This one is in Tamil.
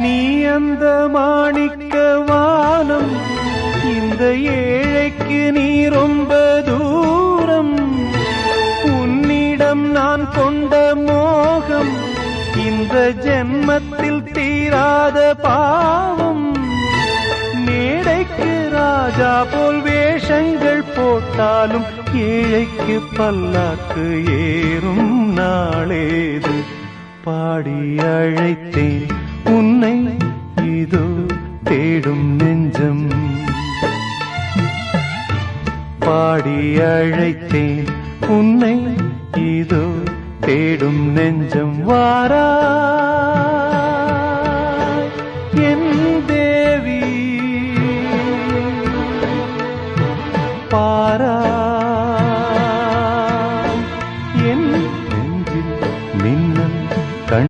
நீ அந்த மாணிக்க வானம், இந்த ஏழைக்கு நீ ரொம்ப தூரம். உன்னிடம் நான் கொண்ட மோகம் இந்த ஜென்மத்தில் தீராத பாவம். மேடைக்கு ராஜா போல் வேஷங்கள் போட்டாலும் ஏழைக்கு பல்லாக்கு ஏறும் நாளேது. பாடி அழைத்தேன் உன்னை, இதோ தேடும் நெஞ்சம். பாடி அழைத்தேன் உன்னை, இதோ தேடும் நெஞ்சம். வாரா